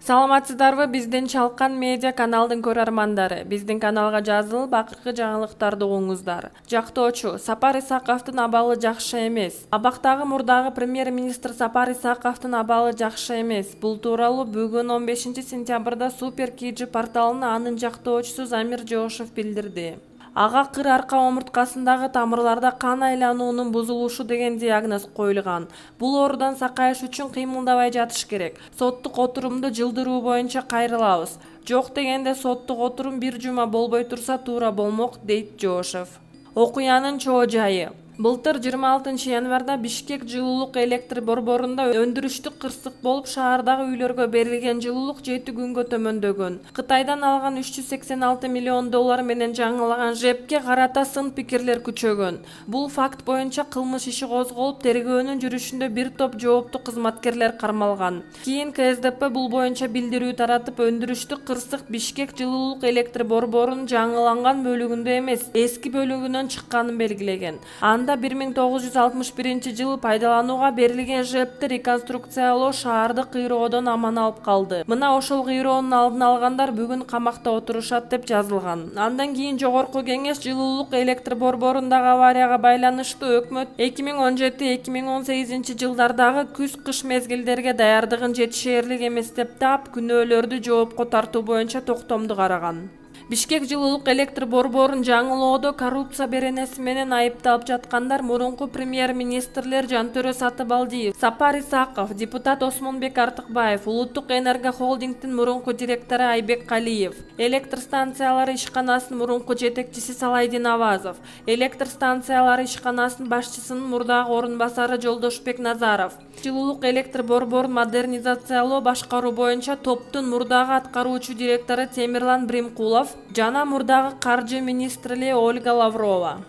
Саламатсыздарбы, биздин ЧАЛКАН МЕДИА каналдын көрөрмандары. Биздин каналга жазылып, акыркы жаңылыктарды угуңуздар. Жактоочу, Сапар Исаковдун абалы жакшы эмес. Абактагы мурдагы премьер-министр Сапар Исаковдун абалы жакшы эмес. Бул тууралуу бүгүн 15 сентябрда Супер KG порталына анын жактоочусу Замир Жоошев билдирди. Ага кыр арка омурткасындагы тамырларда кан айлануунун бузулушу деген диагноз коюлган. Бул оорудан сакайыш үчүн кыймылдабай жатыш керек. Соттук отурумду жылдыруу боюнча кайрылабыз. Жок дегенде соттук отурум бир жума болбой турса туура болмок, дейт Жоошев. Окуянын чоо жайы. Былтыр 26 январда Бишкек жылуулук электр борборунда өндүрүштүк кырсык болуп, шаардагы үйлөргө берилген жылуулук 7 күнгө төмөндөгөн. Кытайдан алган 386 миллион доллар менен жаңылаган ЖЭПке карата сын пикирлер күчөгөн. Бул факт боюнча кылмыш иши козголуп, тергөөнүн жүрүшүндө бир топ жооптуу кызматкерлер кармалган. Кийин КСДП бул боюнча билдирүү таратып, өндүрүштүк кырсык Бишкек жылуулук электр борборунун жаңыланган бөлүгүндө эмес, эски бөлүгүнөн чыкканын белгилеген. 1961 жылы пайдаланууга берилген ЖЭПти реконструкциялоо шаарды кыйроодон аман алып калды. Мына ошол кыйроонун алдын алгандар бүгүн камакта отурушат деп жазылган. Андан кийин жогорку кеңеш жылуулук электр борборундагы аварияга байланыштуу өкмөт 2017-2018 жылдардагы күз-кыш мезгилдерге даярдыгын жетишээрлик эмес деп таап, күнөөлөрдү жоопко тартуу боюнча токтомду караган. Бишкек жылуулук электр борборун жаңылоодо коррупция беренеси менен айыпталып жаткандар мурунку премьер-министрлер Жантөрө Сатыбалдиев, Сапар Исаков, депутат Осмонбек Атамбаев, Улуттук энерго холдингдин мурунку директору Айбек Калиев, электр станциялары ишканасынын мурунку жетекчиси Салайдин Авазов, электр станциялары ишканасынын башчысынын мурдагы орун басары Жолдошбек Назаров, жылуулук электр борборун модернизациялоо башкаруу боюнча топтун мурдагы аткаруучу директору Темирлан Бримкулов, жана мурдагы каржы министри Ольга Лаврова.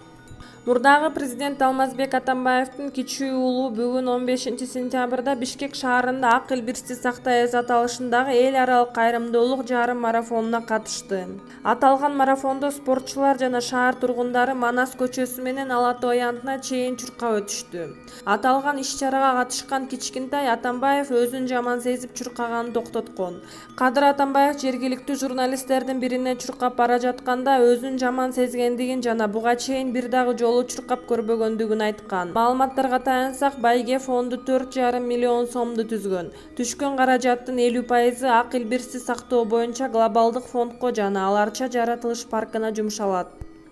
Мурдагы президент Алмазбек Атамбаевдин кичүү уулу бүгүн 15 сентябрда Бишкек шаарында Ак эл бирсиз Саясат аталышындагы эл аралык кайрымдуулук жарым марафонуна катышты. Аталган марафондо спортчулар жана шаар тургундары Манас көчөсү менен Ала Тоо аянтына чейин чуркап өтүштү. Аталган иш-чарага катышкан кичкентай Атамбаев өзүн жаман сезип чуркаганын токтоткон. Кадыр Атамбаев жергиликтүү журналисттердин бирине чуркап бара жатканда өзүн жаман сезгендигин жана буга чейин бир дагы жолу чуркап көрбөгөндүгүн айткан. Маалыматтарга таянсак, байге фонду 4,5 миллион сомду түзгөн. Түшкөн каражаттын 50% Ак эл бирсиз сактоо боюнча глобалдык фондко жана аларча жаратылыш паркына жумшалат.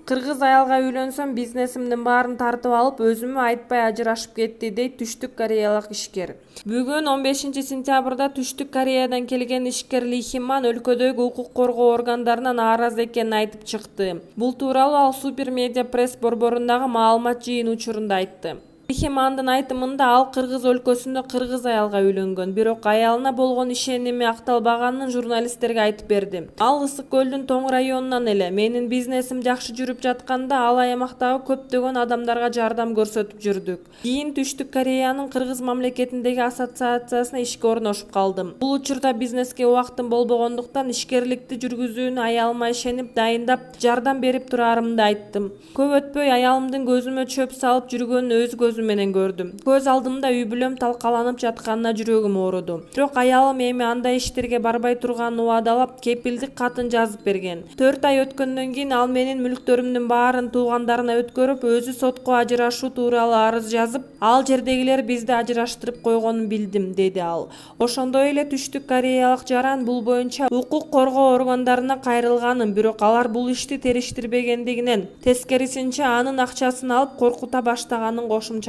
Кыргыз аялга үйлөнсөм, бизнесимдин баарын тартып алып, өзүмө айтпай ажырашып кетти, дейт Түштүк Кореялык ишкер. Бүгүн 15 сентябрда Түштүк Кореядан келген ишкер Ли Химан өлкөдөгү укук коргоо органдарынан нааразы экенин айтып чыкты. Бул тууралуу ал Супер медиа пресс борборундагы маалымат жыйын учурунда айтты. Химандын айтымында ал Кыргыз өлкөсүндө кыргыз аялга үйлөнгөн, бирок аялына болгон ишеними акталбаганын журналисттерге айтып берди. Ал Ысык көлдүн Тоң районунан эле. Менин бизнесим жакшы жүрүп жатканда ал аймактагы көптөгөн адамдарга жардам көрсөтүп жүрдүк. Кийин Түштүк Кореянын Кыргыз мамлекетиндеги ассоциациясына ишке орношуп калдым. Бул учурда бизнеске убактым болбогондуктан ишкерликти жүргүзүүнү аялыма ишенип дайындап, жардам берип турарымды айттым. Көп өтпөй аялымдын көзүмө чөп салып жүргөнүн өз менен көрдүм. Көз алдымда үй бүлөм талкаланып жатканына жүрөгүм ооруду. Бирок аялым эми андай иштерге барбай турганын убадалап, кепилдик катын жазып берген. 4 ай өткөндөн кийин ал менин мүлктөрүмдүн баарын туугандарына өткөрүп, өзү сотко ажырашуу тууралуу арыз жазып, ал жердегилер бизди ажыраштырып койгонун билдим, деди ал. Ошондой эле Түштүк Кореялык жаран бул боюнча укук коргоо органдарына кайрылганын, бирок алар бул ишти териштирбегендигинен, тескерисинче анын акчасын алып коркута баштаганын кошумчалады.